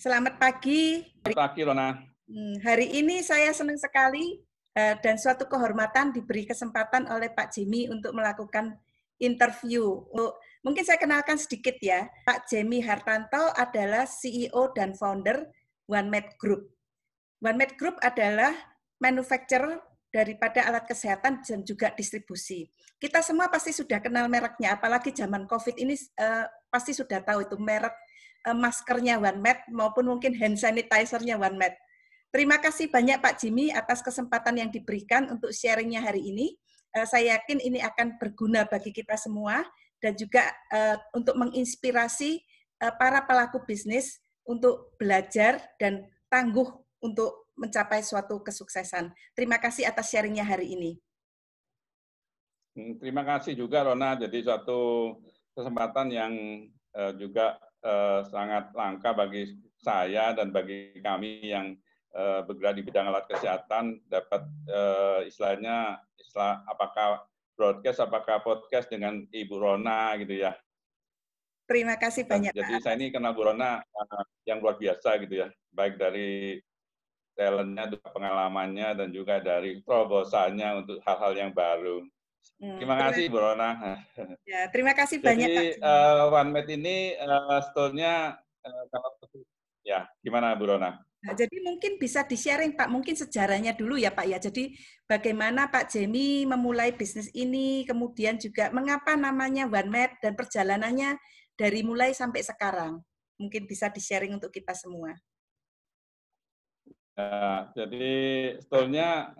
Selamat pagi. Selamat pagi, Rona. Hari ini saya senang sekali dan suatu kehormatan diberi kesempatan oleh Pak Jimmy untuk melakukan interview. Mungkin saya kenalkan sedikit ya. Pak Jimmy Hartanto adalah CEO dan founder OneMed Group. OneMed Group adalah manufacturer daripada alat kesehatan dan juga distribusi. Kita semua pasti sudah kenal mereknya, apalagi zaman COVID ini pasti sudah tahu itu merek maskernya OneMed maupun mungkin hand sanitizer-nya OneMed. Terima kasih banyak Pak Jimmy atas kesempatan yang diberikan untuk sharing-nya hari ini. Saya yakin ini akan berguna bagi kita semua dan juga untuk menginspirasi para pelaku bisnis untuk belajar dan tangguh untuk mencapai suatu kesuksesan. Terima kasih atas sharing-nya hari ini. Terima kasih juga, Rona. Jadi suatu kesempatan yang juga sangat langka bagi saya dan bagi kami yang bergerak di bidang alat kesehatan, dapat istilahnya apakah broadcast, apakah podcast dengan Ibu Rona gitu ya. Terima kasih banyak. Jadi saya ini kenal Bu Rona yang luar biasa gitu ya, baik dari talentnya, pengalamannya, dan juga dari terobosannya untuk hal-hal yang baru. Terima kasih, Bu Rona. Ya, terima kasih Jadi, banyak, Pak. OneMed ini store-nya, ya, gimana, Bu Rona? Nah, jadi mungkin bisa di-sharing, Pak, mungkin sejarahnya dulu ya, Pak, ya. Jadi bagaimana Pak Jimmy memulai bisnis ini, kemudian juga mengapa namanya OneMed, dan perjalanannya dari mulai sampai sekarang. Mungkin bisa di-sharing untuk kita semua. Ya, jadi store-nya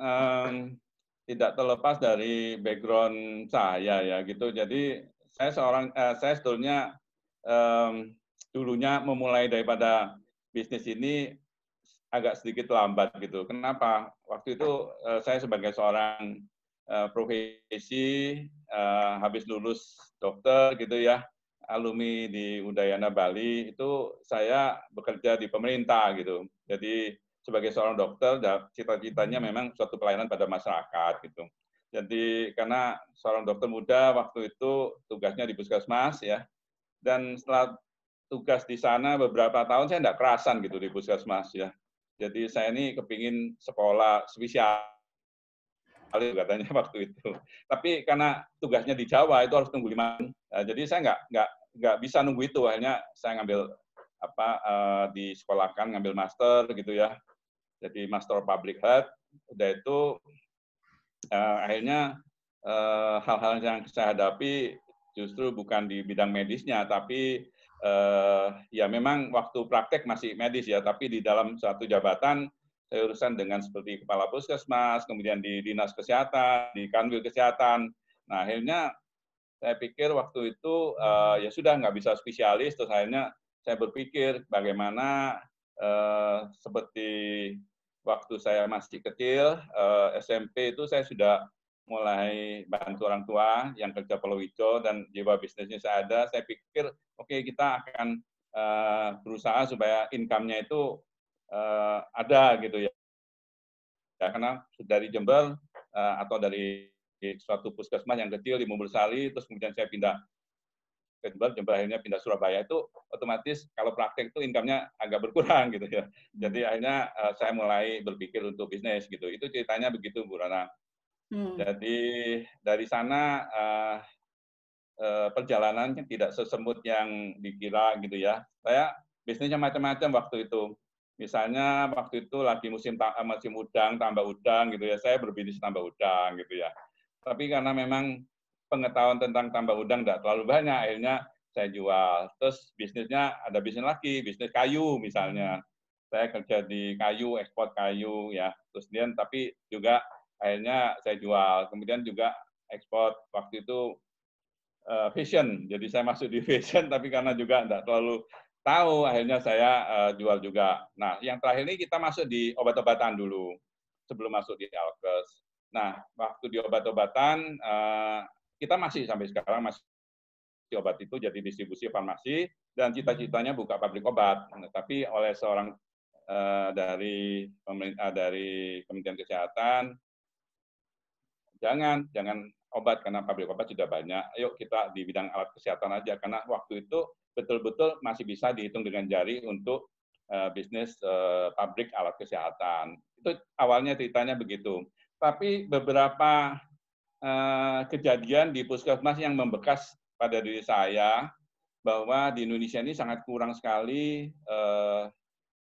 tidak terlepas dari background saya ya gitu. Jadi saya sebetulnya dulunya memulai daripada bisnis ini agak sedikit lambat gitu. Kenapa? Waktu itu saya sebagai seorang profesi habis lulus dokter gitu ya, alumni di Udayana Bali, itu saya bekerja di pemerintah gitu. Jadi sebagai seorang dokter, cita-citanya memang suatu pelayanan pada masyarakat gitu. Jadi karena seorang dokter muda waktu itu tugasnya di puskesmas ya, dan setelah tugas di sana beberapa tahun saya tidak kerasan gitu di puskesmas ya. Jadi saya ini kepingin sekolah spesial katanya waktu itu. Tapi karena tugasnya di Jawa itu harus tunggu 5 tahun. Jadi saya nggak bisa nunggu itu. Akhirnya saya ngambil disekolahkan ngambil master gitu ya. Jadi master public health. Udah itu akhirnya hal-hal yang saya hadapi justru bukan di bidang medisnya, tapi ya memang waktu praktek masih medis ya, tapi di dalam suatu jabatan saya urusan dengan seperti kepala puskesmas, kemudian di dinas kesehatan, di kanwil kesehatan. Nah akhirnya saya pikir waktu itu ya sudah nggak bisa spesialis, terus akhirnya saya berpikir bagaimana seperti waktu saya masih kecil, SMP itu saya sudah mulai bantu orang tua yang kerja palawija dan jiwa bisnisnya saya ada. Saya pikir, oke, kita akan berusaha supaya income-nya itu ada gitu ya. Karena dari Jember atau dari suatu puskesmas yang kecil di Mumbersari, terus kemudian saya pindah ke Jember akhirnya pindah Surabaya, itu otomatis kalau praktek itu income-nya agak berkurang gitu ya. Jadi akhirnya saya mulai berpikir untuk bisnis gitu. Itu ceritanya begitu, Bu Rana. Jadi dari sana perjalanannya tidak sesemut yang dikira gitu ya. Saya bisnisnya macam-macam waktu itu. Misalnya waktu itu lagi musim udang, tambah udang gitu ya. Saya berbisnis tambah udang gitu ya. Tapi karena memang pengetahuan tentang tambah udang tidak terlalu banyak, akhirnya saya jual. Terus bisnisnya ada bisnis lagi, bisnis kayu misalnya. Saya kerja di kayu, ekspor kayu ya. Terus kemudian tapi juga akhirnya saya jual. Kemudian juga ekspor waktu itu fashion. Jadi saya masuk di fashion, tapi karena juga tidak terlalu tahu, akhirnya saya jual juga. Nah, yang terakhir ini kita masuk di obat-obatan dulu, sebelum masuk di Alkes. Nah, waktu di obat-obatan, kita masih sampai sekarang masih di obat itu jadi distribusi farmasi, dan cita-citanya buka pabrik obat. Nah, tapi oleh seorang dari Kementerian Kesehatan, jangan obat karena pabrik obat sudah banyak. Ayo kita di bidang alat kesehatan aja, karena waktu itu betul-betul masih bisa dihitung dengan jari untuk bisnis pabrik alat kesehatan. Itu awalnya ceritanya begitu. Tapi beberapa kejadian di puskesmas yang membekas pada diri saya bahwa di Indonesia ini sangat kurang sekali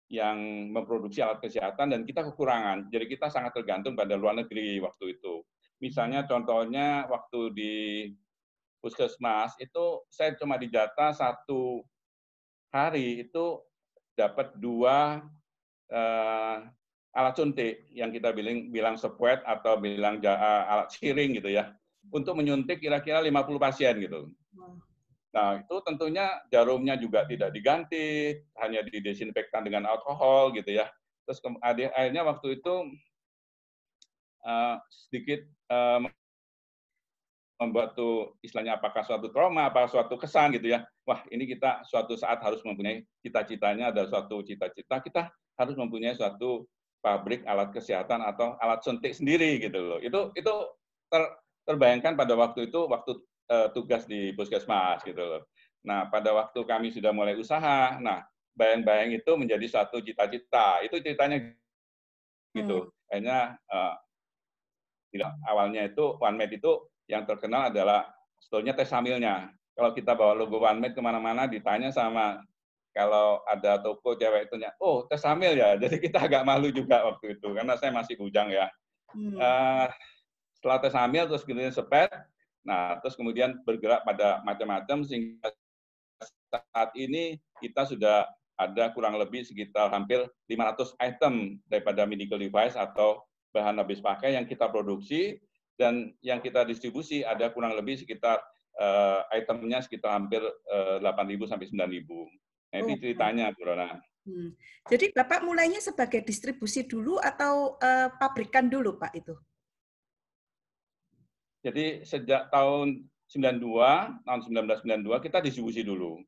yang memproduksi alat kesehatan dan kita kekurangan. Jadi kita sangat tergantung pada luar negeri waktu itu. Misalnya contohnya waktu di puskesmas itu saya cuma dijatah 1 hari itu dapat 2 alat suntik yang kita bilang sepuet atau bilang alat siring gitu ya, untuk menyuntik kira-kira 50 pasien gitu. Nah, itu tentunya jarumnya juga tidak diganti, hanya didesinfektan dengan alkohol gitu ya. Terus akhirnya waktu itu sedikit membuat tuh istilahnya apakah suatu trauma, apakah suatu kesan gitu ya. Wah, ini kita suatu saat harus mempunyai cita-citanya, ada suatu cita-cita, kita harus mempunyai suatu pabrik alat kesehatan atau alat suntik sendiri gitu loh. Itu terbayangkan pada waktu itu, waktu tugas di puskesmas gitu loh. Nah, pada waktu kami sudah mulai usaha, nah bayang-bayang itu menjadi suatu cita-cita. Itu ceritanya gitu. Akhirnya awalnya itu OneMed itu yang terkenal adalah sebetulnya tes hamilnya. Kalau kita bawa logo OneMed kemana-mana ditanya sama kalau ada toko cewek itu, oh tes hamil ya. Jadi kita agak malu juga waktu itu karena saya masih bujang ya. Setelah tes hamil terus kemudian sepet, nah terus kemudian bergerak pada macam-macam sehingga saat ini kita sudah ada kurang lebih sekitar hampir 500 item daripada medical device atau bahan habis pakai yang kita produksi dan yang kita distribusi ada kurang lebih sekitar itemnya sekitar hampir 8.000 sampai 9.000. Nah, itu ceritanya, Bu Rona. Jadi Bapak mulainya sebagai distribusi dulu atau pabrikan dulu, Pak, itu? Jadi sejak tahun 1992 kita distribusi dulu.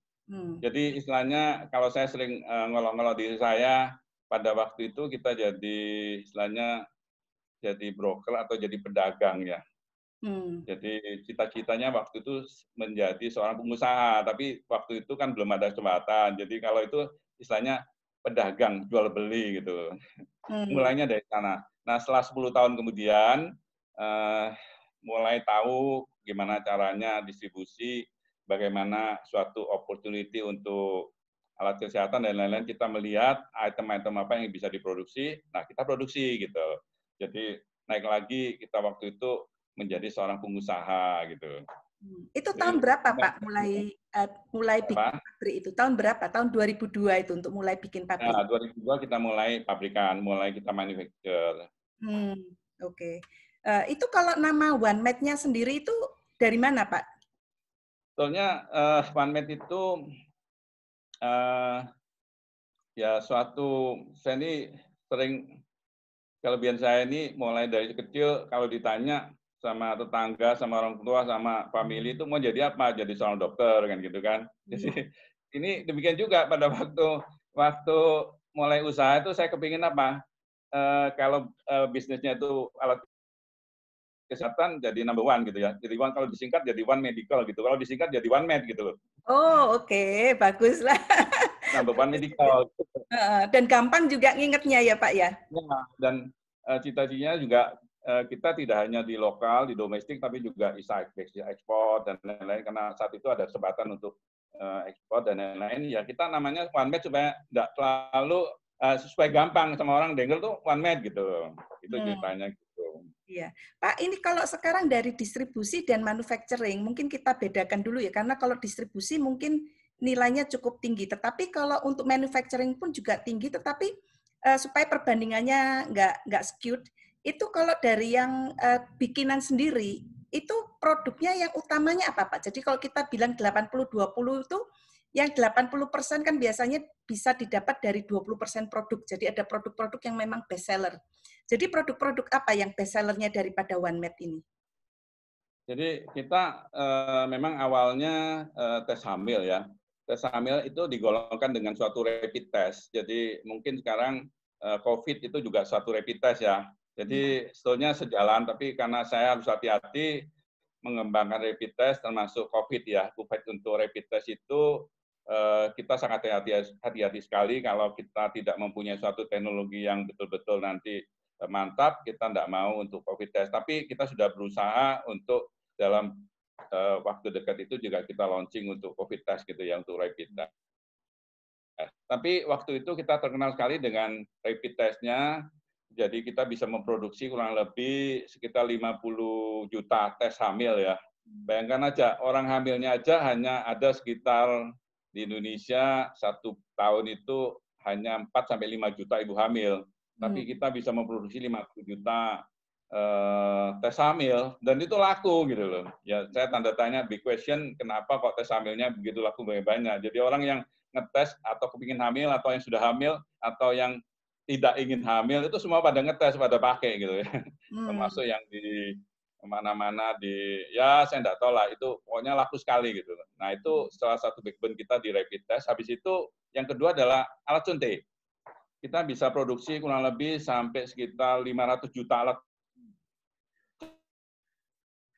Jadi istilahnya kalau saya sering ngolok-ngolok diri saya, pada waktu itu kita jadi istilahnya jadi broker atau jadi pedagang ya. Jadi cita-citanya waktu itu menjadi seorang pengusaha, tapi waktu itu kan belum ada jembatan. Jadi kalau itu istilahnya pedagang, jual beli gitu. Mulainya dari sana. Nah, setelah 10 tahun kemudian mulai tahu gimana caranya distribusi, bagaimana suatu opportunity untuk alat kesehatan dan lain-lain, kita melihat item-item apa yang bisa diproduksi, nah kita produksi gitu. Jadi naik lagi kita waktu itu menjadi seorang pengusaha gitu. Itu tahun berapa Pak mulai bikin pabrik itu? Tahun berapa? Tahun 2002 itu untuk mulai bikin pabrik? Nah, 2002 kita mulai pabrikan, mulai kita manufacture. Oke. Itu kalau nama OneMed-nya sendiri itu dari mana Pak? Sebetulnya OneMed itu ya saya ini sering, kelebihan saya ini mulai dari kecil kalau ditanya sama tetangga, sama orang tua, sama family itu mau jadi apa? Jadi seorang dokter kan gitu kan. Jadi ini demikian juga pada waktu mulai usaha itu saya kepingin apa? Kalau bisnisnya itu alat kesehatan jadi number one gitu ya. Jadi kalau disingkat jadi One Medical gitu. Kalau disingkat jadi OneMed gitu loh. Oh oke, bagus lah. Number One Medical. Dan gampang juga ngingetnya ya Pak ya. Dan cita-citanya juga kita tidak hanya di lokal, di domestik, tapi juga bisa ekspor dan lain-lain. Karena saat itu ada kesempatan untuk ekspor dan lain-lain. Ya kita namanya OneMed supaya tidak terlalu supaya gampang sama orang denger tuh OneMed gitu. Itu ceritanya gitu. Iya, Pak. Ini kalau sekarang dari distribusi dan manufacturing mungkin kita bedakan dulu ya, karena kalau distribusi mungkin nilainya cukup tinggi, tetapi kalau untuk manufacturing pun juga tinggi, tetapi supaya perbandingannya nggak skewed, itu kalau dari yang bikinan sendiri, itu produknya yang utamanya apa Pak? Jadi kalau kita bilang 80-20 itu, yang 80% kan biasanya bisa didapat dari 20% produk. Jadi ada produk-produk yang memang best seller. Jadi produk-produk apa yang best sellernya daripada OneMed ini? Jadi kita memang awalnya tes hamil ya. Tes hamil itu digolongkan dengan suatu rapid test. Jadi mungkin sekarang COVID itu juga suatu rapid test ya. Jadi sebetulnya sejalan, tapi karena saya harus hati-hati mengembangkan rapid test termasuk COVID ya. COVID untuk rapid test itu kita sangat hati-hati sekali kalau kita tidak mempunyai suatu teknologi yang betul-betul nanti mantap, kita tidak mau untuk COVID test. Tapi kita sudah berusaha untuk dalam waktu dekat itu juga kita launching untuk COVID test gitu ya, untuk rapid test. Tapi waktu itu kita terkenal sekali dengan rapid test-nya, jadi kita bisa memproduksi kurang lebih sekitar 50 juta tes hamil ya. Bayangkan aja, orang hamilnya aja hanya ada sekitar di Indonesia 1 tahun itu hanya 4-5 juta ibu hamil. Tapi kita bisa memproduksi 50 juta tes hamil, dan itu laku gitu loh. Ya, saya tanda tanya, big question, kenapa kok tes hamilnya begitu laku banyak. Jadi orang yang ngetes atau kepingin hamil, atau yang sudah hamil, atau yang tidak ingin hamil, itu semua pada ngetes, pada pakai gitu ya. Termasuk yang di mana-mana ya saya enggak tahu lah, itu pokoknya laku sekali gitu. Nah itu salah satu backbone kita di rapid test. Habis itu yang kedua adalah alat suntik. Kita bisa produksi kurang lebih sampai sekitar 500 juta alat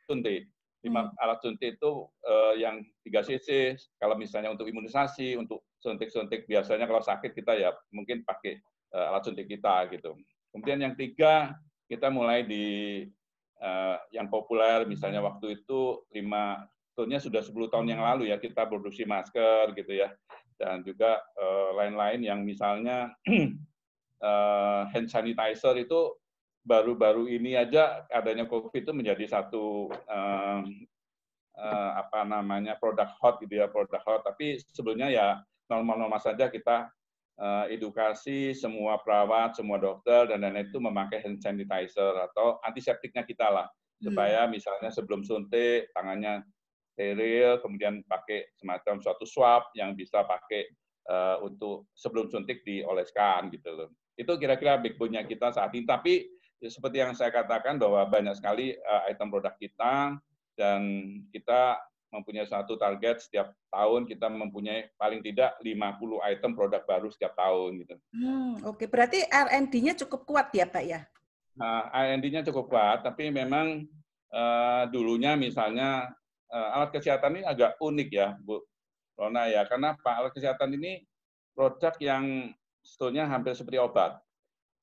suntik. Alat suntik itu yang 3 cc, kalau misalnya untuk imunisasi, untuk suntik-suntik biasanya kalau sakit kita ya mungkin pakai alat suntik kita gitu. Kemudian yang 3, kita mulai di yang populer, misalnya waktu itu sebetulnya sudah 10 tahun yang lalu ya, kita produksi masker gitu ya, dan juga lain-lain yang misalnya hand sanitizer itu baru-baru ini aja adanya COVID itu menjadi satu produk hot gitu ya, produk hot. Tapi sebelumnya ya normal-normal saja, kita edukasi semua perawat, semua dokter dan lain-lain itu memakai hand sanitizer atau antiseptiknya kita lah, supaya misalnya sebelum suntik tangannya steril, kemudian pakai semacam suatu swab yang bisa pakai untuk sebelum suntik dioleskan gitu loh. Itu kira-kira backbone-nya kita saat ini. Tapi seperti yang saya katakan bahwa banyak sekali item produk kita, dan kita mempunyai satu target setiap tahun kita mempunyai paling tidak 50 item produk baru setiap tahun gitu. Oke, berarti R&D-nya cukup kuat ya Pak ya? Nah, R&D-nya cukup kuat, tapi memang dulunya misalnya alat kesehatan ini agak unik ya Bu Rona ya, karena alat kesehatan ini produk yang sebetulnya hampir seperti obat.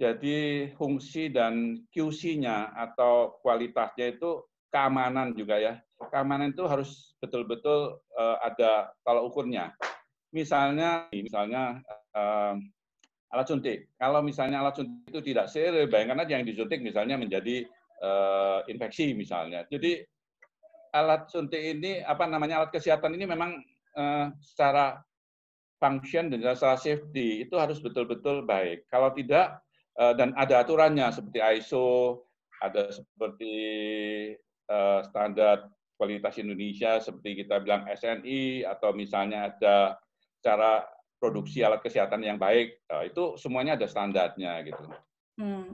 Jadi fungsi dan QC-nya atau kualitasnya itu keamanan juga ya. Keamanan itu harus betul-betul ada tolak ukurnya. Misalnya alat suntik. Kalau misalnya alat suntik itu tidak steril, bayangkan aja yang disuntik misalnya menjadi infeksi misalnya. Jadi alat suntik ini alat kesehatan ini memang secara function dan secara safety itu harus betul-betul baik. Kalau tidak, dan ada aturannya seperti ISO, ada seperti standar kualitas Indonesia seperti kita bilang SNI, atau misalnya ada cara produksi alat kesehatan yang baik, itu semuanya ada standarnya gitu.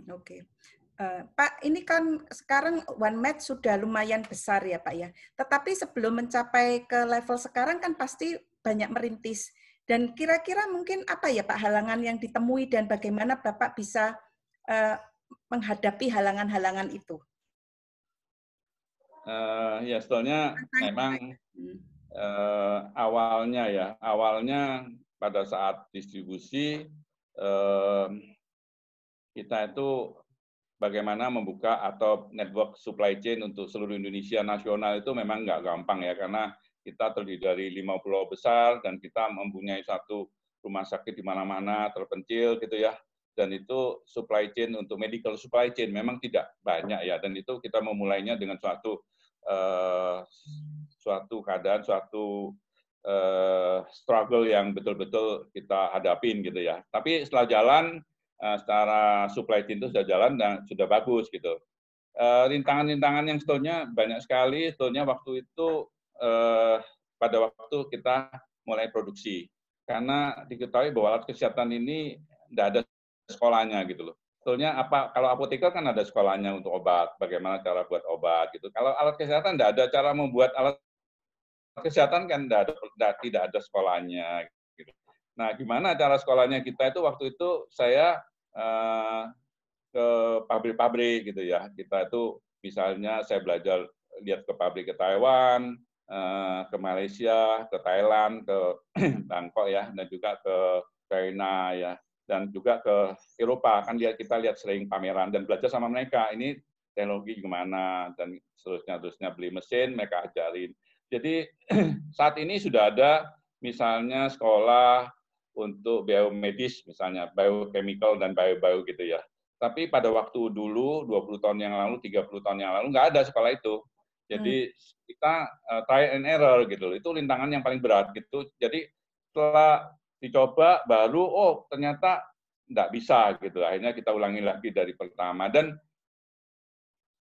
Oke. Pak, ini kan sekarang OneMed sudah lumayan besar ya Pak ya. Tetapi sebelum mencapai ke level sekarang kan pasti banyak merintis. Dan kira-kira mungkin apa ya Pak halangan yang ditemui dan bagaimana Bapak bisa menghadapi halangan-halangan itu? Ya sebetulnya memang awalnya pada saat distribusi kita itu bagaimana membuka atau network supply chain untuk seluruh Indonesia nasional itu memang nggak gampang ya, karena kita terdiri dari 5 pulau besar dan kita mempunyai satu rumah sakit di mana-mana terpencil gitu ya, dan itu supply chain untuk medical supply chain memang tidak banyak ya, dan itu kita memulainya dengan suatu keadaan, suatu struggle yang betul-betul kita hadapin gitu ya. Tapi setelah jalan, secara supply chain itu sudah jalan dan sudah bagus gitu. Rintangan-rintangan yang sebetulnya banyak sekali, sebetulnya waktu itu pada waktu kita mulai produksi. Karena diketahui bahwa alat kesehatan ini tidak ada sekolahnya gitu loh. Sebetulnya kalau apoteker kan ada sekolahnya untuk obat, bagaimana cara buat obat gitu. Kalau alat kesehatan tidak ada cara membuat alat kesehatan, kan tidak ada sekolahnya gitu. Nah, gimana cara sekolahnya kita itu waktu itu saya ke pabrik-pabrik gitu ya. Kita itu misalnya saya belajar lihat ke pabrik ke Taiwan, ke Malaysia, ke Thailand, ke Bangkok ya, dan juga ke China ya, dan juga ke Eropa. Kan kita lihat sering pameran dan belajar sama mereka. Ini teknologi gimana dan terusnya beli mesin mereka ajarin. Jadi saat ini sudah ada misalnya sekolah untuk biomedis misalnya, biochemical dan bio gitu ya. Tapi pada waktu dulu 20 tahun yang lalu, 30 tahun yang lalu nggak ada sekolah itu. Jadi kita try and error gitu. Itu rintangan yang paling berat gitu. Jadi setelah dicoba baru ternyata nggak bisa gitu. Akhirnya kita ulangi lagi dari pertama. Dan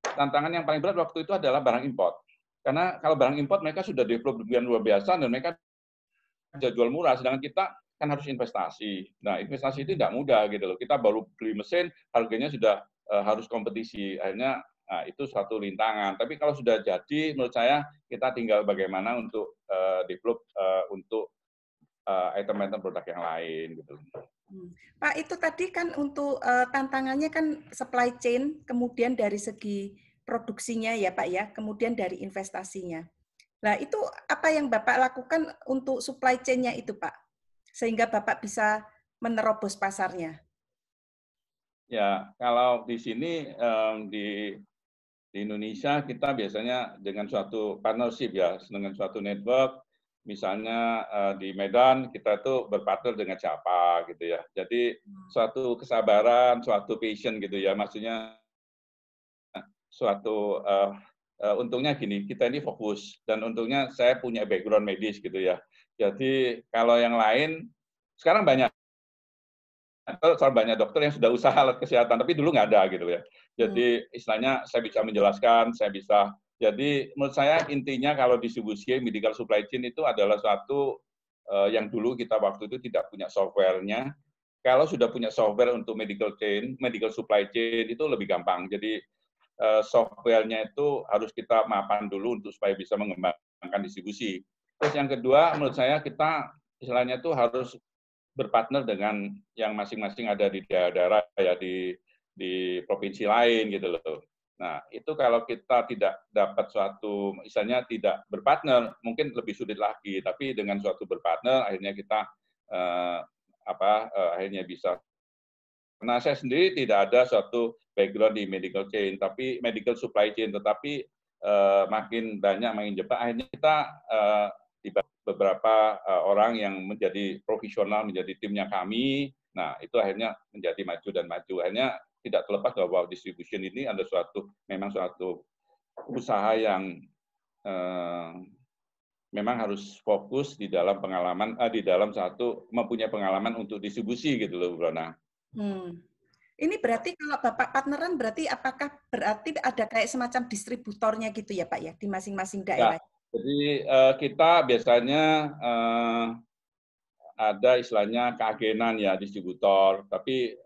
tantangan yang paling berat waktu itu adalah barang import. Karena kalau barang import mereka sudah develop demikian luar biasa dan mereka bisa jual murah, sedangkan kita kan harus investasi. Nah, investasi itu tidak mudah gitu loh. Kita baru beli mesin, harganya sudah harus kompetisi. Akhirnya itu suatu rintangan. Tapi kalau sudah jadi, menurut saya kita tinggal bagaimana untuk develop untuk item-item produk yang lain gitu. Pak, itu tadi kan untuk tantangannya kan supply chain, kemudian dari segi produksinya ya Pak ya, kemudian dari investasinya. Nah, itu apa yang Bapak lakukan untuk supply chain-nya itu, Pak? Sehingga Bapak bisa menerobos pasarnya. Ya, kalau di sini di Indonesia kita biasanya dengan suatu partnership ya, dengan suatu network, misalnya di Medan kita tuh berpartner dengan siapa gitu ya. Jadi suatu kesabaran, suatu passion gitu ya, maksudnya suatu untungnya gini, kita ini fokus dan untungnya saya punya background medis gitu ya. Jadi kalau yang lain sekarang banyak dokter yang sudah usaha alat kesehatan, tapi dulu nggak ada gitu ya. Jadi istilahnya saya bisa menjelaskan, saya bisa. Jadi menurut saya intinya kalau distribusi medical supply chain itu adalah suatu yang dulu kita waktu itu tidak punya software-nya. Kalau sudah punya software untuk medical chain, medical supply chain itu lebih gampang. Jadi software-nya itu harus kita mapan dulu untuk supaya bisa mengembangkan distribusi. Terus yang kedua, menurut saya kita istilahnya itu harus berpartner dengan yang masing-masing ada di daerah ya di provinsi lain gitu loh. Nah, itu kalau kita tidak dapat suatu misalnya tidak berpartner mungkin lebih sulit lagi, tapi dengan suatu berpartner akhirnya kita akhirnya bisa. Nah, saya sendiri tidak ada suatu background di medical chain, tapi medical supply chain, tetapi makin banyak makin cepat, akhirnya kita beberapa orang yang menjadi profesional, menjadi timnya kami, nah itu akhirnya menjadi maju dan maju. Akhirnya tidak terlepas bahwa distribution ini ada memang suatu usaha yang memang harus fokus di dalam pengalaman, di dalam mempunyai pengalaman untuk distribusi gitu loh, Brona. Ini berarti kalau Bapak partneran berarti apakah berarti ada kayak semacam distributornya gitu ya Pak ya di masing-masing daerah? Ya, jadi kita biasanya ada istilahnya keagenan ya distributor, tapi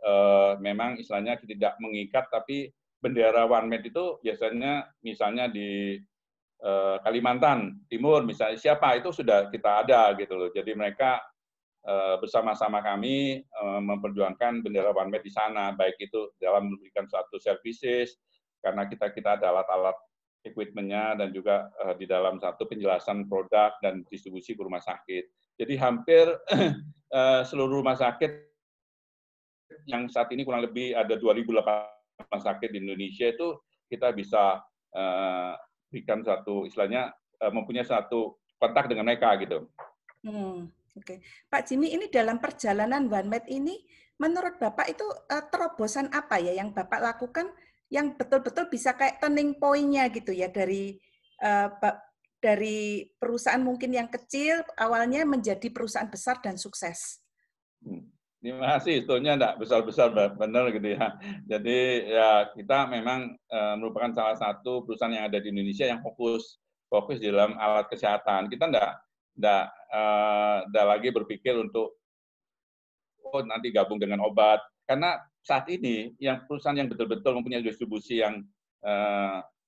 memang istilahnya tidak mengikat, tapi bendera OneMed itu biasanya misalnya di Kalimantan Timur misalnya siapa itu sudah kita ada gitu loh. Jadi mereka bersama-sama kami memperjuangkan bendera OneMed di sana, baik itu dalam memberikan suatu services karena kita ada alat-alat equipment-nya dan juga di dalam satu penjelasan produk dan distribusi ke rumah sakit. Jadi hampir seluruh rumah sakit yang saat ini kurang lebih ada 2.008 rumah sakit di Indonesia itu kita bisa berikan satu istilahnya mempunyai satu kontak dengan mereka gitu. Oke. Pak Jimmy, ini dalam perjalanan OneMed ini, menurut Bapak itu terobosan apa ya yang Bapak lakukan yang betul-betul bisa kayak turning point-nya gitu ya dari perusahaan mungkin yang kecil awalnya menjadi perusahaan besar dan sukses. Terima kasih, sebetulnya enggak besar-besar benar gitu ya. Jadi ya kita memang merupakan salah satu perusahaan yang ada di Indonesia yang fokus di dalam alat kesehatan. Kita enggak lagi berpikir untuk nanti gabung dengan obat. Karena saat ini yang perusahaan yang betul-betul mempunyai distribusi yang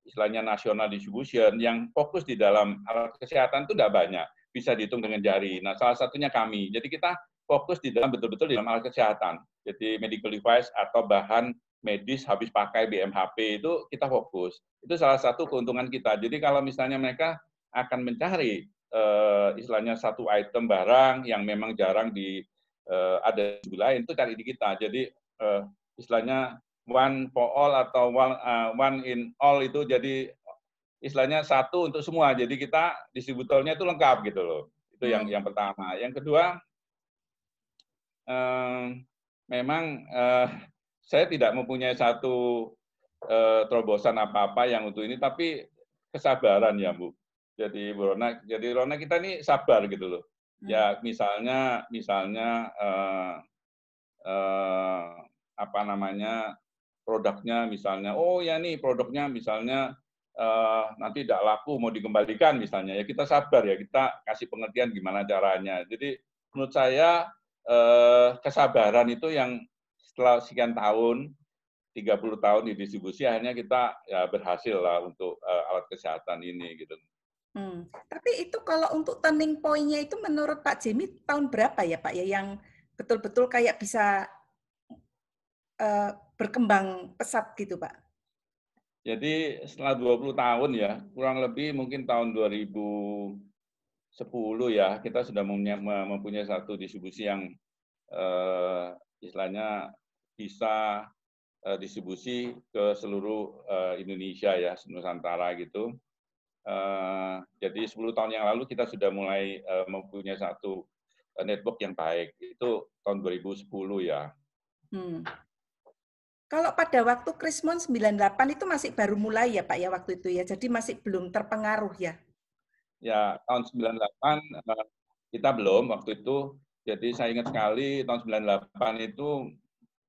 istilahnya nasional distribution, yang fokus di dalam alat kesehatan itu tidak banyak. Bisa dihitung dengan jari. Nah, salah satunya kami. Jadi kita fokus di dalam betul-betul di dalam alat kesehatan. Jadi medical device atau bahan medis habis pakai BMHP itu kita fokus. Itu salah satu keuntungan kita. Jadi kalau misalnya mereka akan mencari istilahnya satu item barang yang memang jarang ada di lain, itu cari di kita. Jadi istilahnya one for all atau one in all itu jadi istilahnya satu untuk semua. Jadi kita distributornya itu lengkap gitu loh. Itu yang pertama. Yang kedua, memang saya tidak mempunyai satu terobosan apa-apa yang untuk ini, tapi kesabaran ya Bu. Jadi Bu Rona, kita ini sabar gitu loh. Ya misalnya apa namanya produknya misalnya, oh ya nih produknya misalnya nanti tidak laku mau dikembalikan misalnya, ya kita sabar ya, kita kasih pengertian gimana caranya. Jadi menurut saya kesabaran itu yang setelah sekian tahun, 30 tahun di distribusi, akhirnya kita ya berhasil lah untuk alat kesehatan ini gitu. Tapi itu kalau untuk turning point-nya itu menurut Pak Jimmy tahun berapa ya Pak ya yang betul-betul kayak bisa berkembang pesat gitu Pak? Jadi setelah 20 tahun ya, kurang lebih mungkin tahun 2010 ya, kita sudah mempunyai satu distribusi yang istilahnya bisa distribusi ke seluruh Indonesia ya, Nusantara gitu. Jadi 10 tahun yang lalu kita sudah mulai mempunyai satu network yang baik. Itu tahun 2010 ya. Kalau pada waktu Krismon 98 itu masih baru mulai ya Pak ya waktu itu ya, jadi masih belum terpengaruh ya? Ya, tahun 98 kita belum waktu itu. Jadi saya ingat sekali tahun 98 itu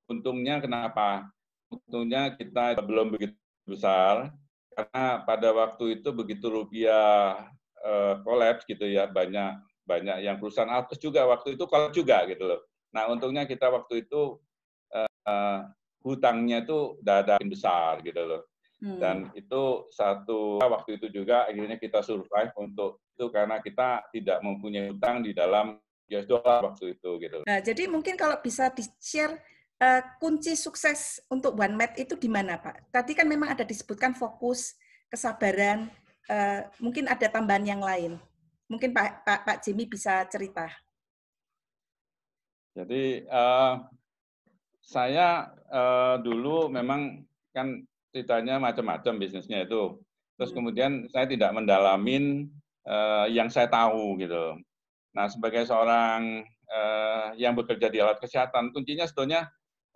untungnya kenapa? Untungnya kita belum begitu besar, karena pada waktu itu begitu rupiah kolaps gitu ya, banyak yang perusahaan Alkes juga waktu itu kolaps juga gitu loh. Nah untungnya kita waktu itu hutangnya itu udah ada yang besar gitu loh. Dan itu satu waktu itu juga akhirnya kita survive untuk itu karena kita tidak mempunyai hutang di dalam US dollar waktu itu gitu. Nah, jadi mungkin kalau bisa di-share kunci sukses untuk OneMed itu di mana Pak? Tadi kan memang ada disebutkan fokus, kesabaran, mungkin ada tambahan yang lain. Mungkin Pak Jimmy bisa cerita. Jadi saya dulu memang kan ceritanya macam-macam bisnisnya itu. Terus kemudian saya tidak mendalamin yang saya tahu gitu. Nah, sebagai seorang yang bekerja di alat kesehatan, kuncinya sebetulnya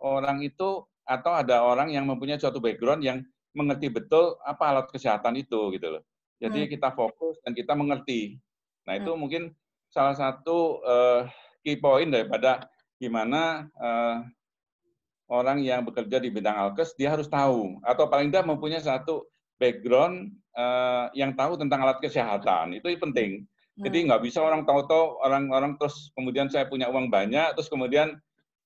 orang itu atau ada orang yang mempunyai suatu background yang mengerti betul apa alat kesehatan itu gitu loh. Jadi kita fokus dan kita mengerti. Nah, itu mungkin salah satu key point daripada gimana orang yang bekerja di bidang Alkes, dia harus tahu, atau paling tidak mempunyai satu background yang tahu tentang alat kesehatan. Itu penting. Jadi nggak bisa orang tahu-tahu, orang terus kemudian saya punya uang banyak, terus kemudian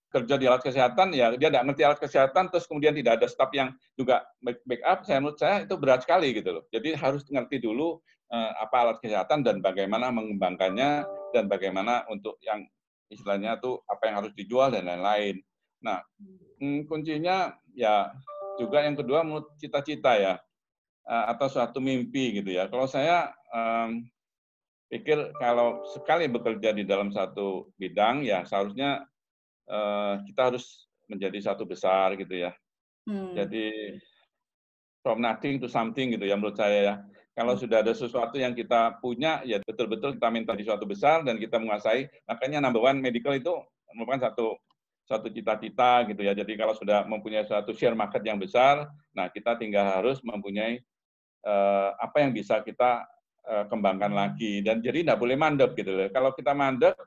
kerja di alat kesehatan, ya dia nggak ngerti alat kesehatan, terus kemudian tidak ada staf yang juga backup, menurut saya itu berat sekali gitu loh. Jadi harus ngerti dulu apa alat kesehatan dan bagaimana mengembangkannya, dan bagaimana untuk yang istilahnya tuh apa yang harus dijual dan lain-lain. Nah, kuncinya ya juga yang kedua menurut cita-cita ya, atau suatu mimpi gitu ya. Kalau saya pikir kalau sekali bekerja di dalam satu bidang ya seharusnya kita harus menjadi satu besar gitu ya. Jadi from nothing to something gitu ya menurut saya ya. Kalau sudah ada sesuatu yang kita punya, ya betul-betul kita minta di suatu besar dan kita menguasai. Makanya number one medical itu merupakan satu cita-cita gitu ya. Jadi kalau sudah mempunyai suatu share market yang besar, nah kita tinggal harus mempunyai apa yang bisa kita kembangkan lagi. Dan jadi tidak boleh mandek gitu loh. Kalau kita mandek,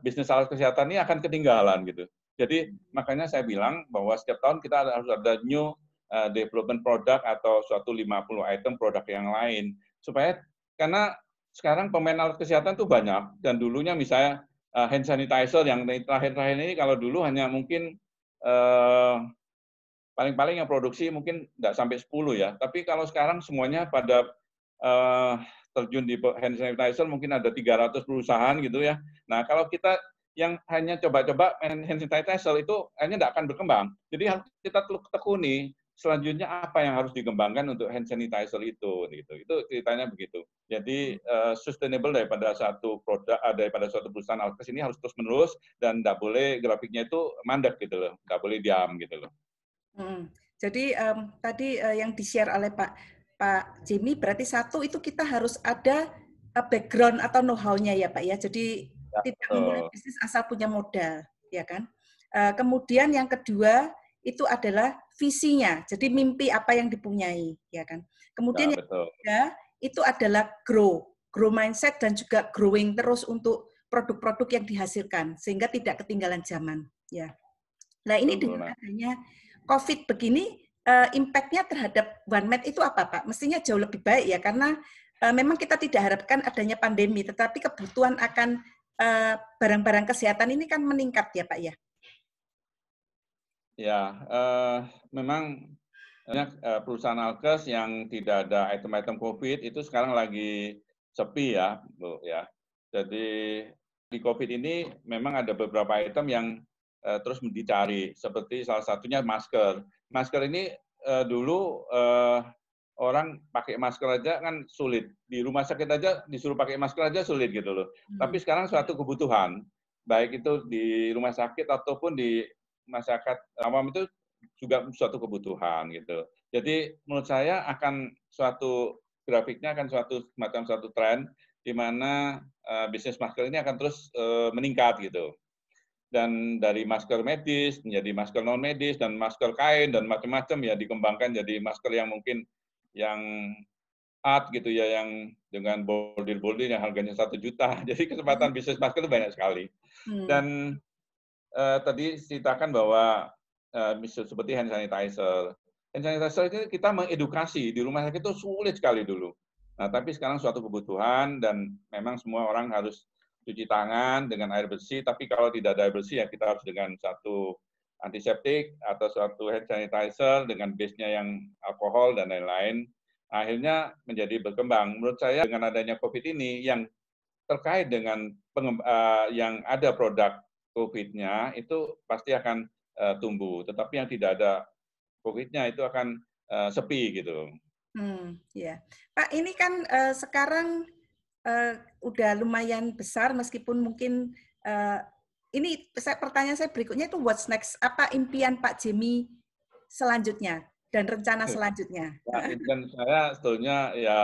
bisnis alat kesehatan ini akan ketinggalan gitu. Jadi makanya saya bilang bahwa setiap tahun kita harus ada new development product atau suatu 50 item produk yang lain. Supaya, karena sekarang pemain alat kesehatan itu banyak, dan dulunya misalnya hand sanitizer yang terakhir-terakhir ini, kalau dulu hanya mungkin paling-paling yang produksi mungkin tidak sampai 10 ya, tapi kalau sekarang semuanya pada terjun di hand sanitizer mungkin ada 300 perusahaan gitu ya. Nah kalau kita yang hanya coba-coba hand sanitizer itu hanya tidak akan berkembang. Jadi harus kita tekuni selanjutnya apa yang harus dikembangkan untuk hand sanitizer itu gitu. Itu ceritanya begitu. Jadi sustainable daripada satu produk, daripada suatu perusahaan alkes ini harus terus menerus dan nggak boleh grafiknya itu mandek gitu loh, nggak boleh diam gitu loh. Jadi tadi yang di-share oleh Pak Jimmy berarti satu itu kita harus ada background atau know-how-nya ya Pak ya. Jadi Ya, tidak memulai betul. bisnis asal punya modal, ya kan? Kemudian yang kedua itu adalah visinya. Jadi mimpi apa yang dipunyai, ya kan? Ya, Kemudian yang betul. ketiga itu adalah grow mindset dan juga growing terus untuk produk-produk yang dihasilkan sehingga tidak ketinggalan zaman, ya. Nah, ini Betul, dengan Bruna. adanya COVID begini, impact-nya terhadap OneMed itu apa, Pak? Mestinya jauh lebih baik ya, karena memang kita tidak harapkan adanya pandemi, tetapi kebutuhan akan barang-barang kesehatan ini kan meningkat ya, Pak ya? Ya, memang banyak perusahaan alkes yang tidak ada item-item COVID itu sekarang lagi sepi ya, Bu ya. Jadi di COVID ini memang ada beberapa item yang terus dicari, seperti salah satunya masker. Masker ini dulu orang pakai masker aja kan sulit. Di rumah sakit aja disuruh pakai masker aja sulit gitu loh. Tapi sekarang suatu kebutuhan, baik itu di rumah sakit ataupun di masyarakat awam itu juga suatu kebutuhan gitu. Jadi menurut saya akan suatu grafiknya akan suatu tren di mana bisnis masker ini akan terus meningkat gitu. Dan dari masker medis menjadi masker non medis dan masker kain dan macam-macam ya dikembangkan jadi masker yang mungkin yang art gitu ya yang dengan bordir-bordir yang harganya 1 juta. Jadi kesempatan bisnis masker itu banyak sekali. Hmm. Dan tadi ceritakan bahwa seperti hand sanitizer. Hand sanitizer itu kita mengedukasi di rumah sakit itu sulit sekali dulu. Nah, tapi sekarang suatu kebutuhan dan memang semua orang harus cuci tangan dengan air bersih, tapi kalau tidak ada air bersih ya kita harus dengan satu antiseptik atau suatu hand sanitizer dengan base-nya yang alkohol dan lain-lain. Akhirnya menjadi berkembang. Menurut saya dengan adanya COVID ini yang terkait dengan yang ada produk COVID-nya itu pasti akan tumbuh, tetapi yang tidak ada COVID-nya itu akan sepi gitu. Ya. Pak, ini kan sekarang udah lumayan besar meskipun mungkin ini pertanyaan saya berikutnya itu what's next? Apa impian Pak Jimmy selanjutnya dan rencana selanjutnya? Nah, impian saya sebetulnya ya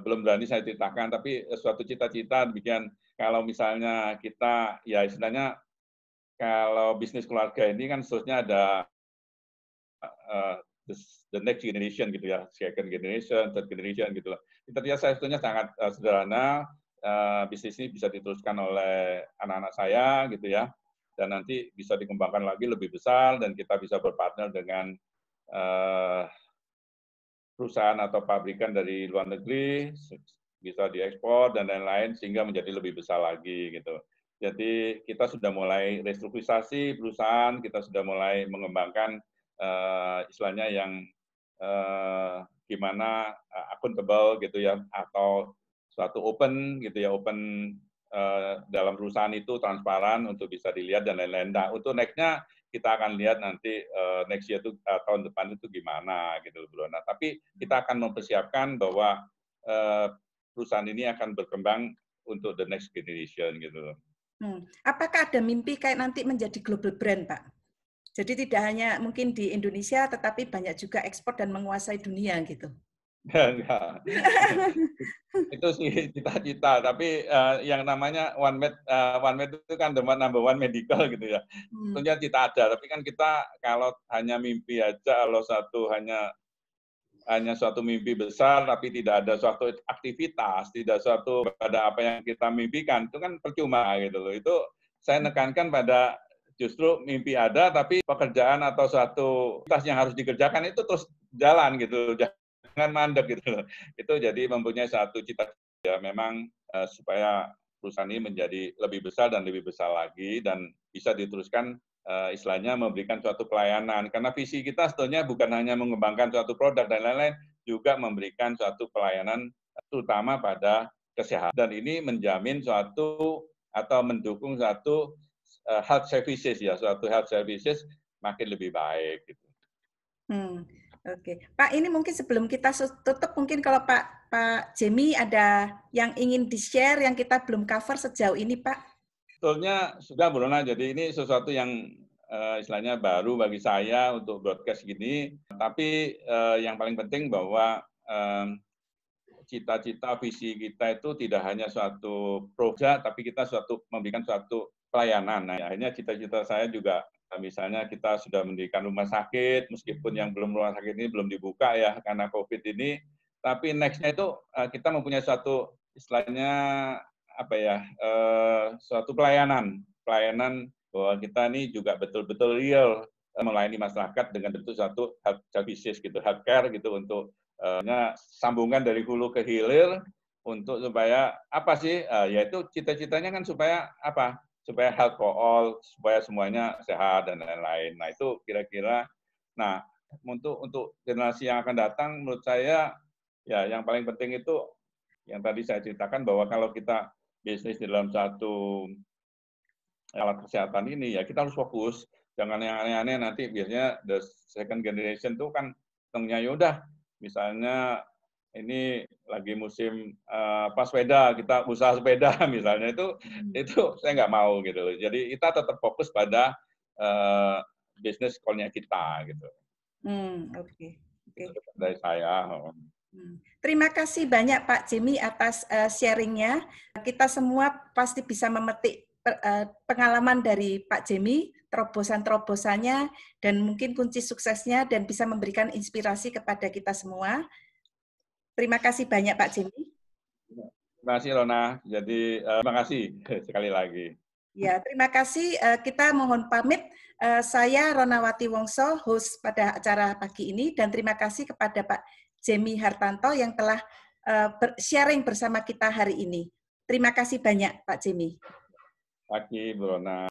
belum berani saya ceritakan, tapi suatu cita-cita demikian kalau misalnya kita ya istilahnya kalau bisnis keluarga ini kan seterusnya ada uh, the next generation gitu ya, second generation, third generation gitu. Cita-cita saya sebetulnya sangat sederhana, bisnis ini bisa diteruskan oleh anak-anak saya gitu ya, dan nanti bisa dikembangkan lagi lebih besar dan kita bisa berpartner dengan perusahaan atau pabrikan dari luar negeri, bisa diekspor dan lain-lain sehingga menjadi lebih besar lagi gitu. Jadi kita sudah mulai restrukturisasi perusahaan, kita sudah mulai mengembangkan istilahnya yang gimana akuntabel gitu ya, atau suatu open gitu ya, open dalam perusahaan itu transparan untuk bisa dilihat dan lain-lain. Nah, untuk next-nya kita akan lihat nanti next year itu tahun depan itu gimana gitu Bro. Nah, tapi kita akan mempersiapkan bahwa perusahaan ini akan berkembang untuk the next generation gitu. Apakah ada mimpi kayak nanti menjadi global brand, Pak? Jadi tidak hanya mungkin di Indonesia, tetapi banyak juga ekspor dan menguasai dunia gitu. Enggak. Itu sih cita-cita, tapi yang namanya OneMed itu kan number one medical gitu ya. Tentunya cita ada, tapi kan kita kalau hanya mimpi aja, kalau hanya suatu mimpi besar, tapi tidak ada suatu aktivitas, tidak suatu pada apa yang kita mimpikan, itu kan percuma gitu loh. Itu saya nekankan pada justru mimpi ada, tapi pekerjaan atau suatu aktivitas yang harus dikerjakan itu terus jalan gitu, jangan mandek gitu loh. Itu jadi mempunyai satu cita-cita ya, memang supaya perusahaan ini menjadi lebih besar dan lebih besar lagi dan bisa diteruskan istilahnya memberikan suatu pelayanan. Karena visi kita sebetulnya bukan hanya mengembangkan suatu produk dan lain-lain, juga memberikan suatu pelayanan terutama pada kesehatan. Dan ini menjamin suatu atau mendukung suatu health services ya, suatu health services makin lebih baik gitu. Oke. Pak, ini mungkin sebelum kita tutup, mungkin kalau Pak Jemmy ada yang ingin di-share yang kita belum cover sejauh ini, Pak? Sebetulnya sudah, Bu Rona. Jadi ini sesuatu yang istilahnya baru bagi saya untuk broadcast gini. Tapi yang paling penting bahwa cita-cita visi kita itu tidak hanya suatu proja, tapi kita memberikan suatu pelayanan. Nah, akhirnya cita-cita saya juga misalnya kita sudah mendirikan rumah sakit, meskipun yang belum rumah sakit ini belum dibuka ya karena COVID ini, tapi next-nya itu kita mempunyai suatu istilahnya apa ya, suatu pelayanan bahwa kita ini juga betul-betul real melayani masyarakat dengan bentuk suatu health services gitu, healthcare gitu untuk sambungan dari hulu ke hilir untuk supaya apa sih? Yaitu cita-citanya kan supaya apa? Supaya health for all, supaya semuanya sehat dan lain-lain. Nah itu kira-kira. Nah untuk generasi yang akan datang, menurut saya ya yang paling penting itu yang tadi saya ceritakan bahwa kalau kita bisnis di dalam satu alat kesehatan ini ya kita harus fokus, jangan yang aneh-aneh nanti biasanya the second generation tuh kan tengnya yaudah misalnya ini lagi musim sepeda kita usaha sepeda misalnya itu saya nggak mau gitu. Jadi kita tetap fokus pada bisnis call-nya kita gitu. Oke. Itu dari saya. Terima kasih banyak Pak Jimmy atas sharing-nya. Kita semua pasti bisa memetik pengalaman dari Pak Jimmy, terobosan-terobosannya, dan mungkin kunci suksesnya, dan bisa memberikan inspirasi kepada kita semua. Terima kasih banyak Pak Jimmy. Terima kasih Rona. Jadi terima kasih sekali lagi. Ya, terima kasih. Kita mohon pamit. Saya Ronawati Wongso, host pada acara pagi ini, dan terima kasih kepada Pak Jemmy Hartanto yang telah sharing bersama kita hari ini. Terima kasih banyak, Pak Jemmy. Pagi, Bu Rona.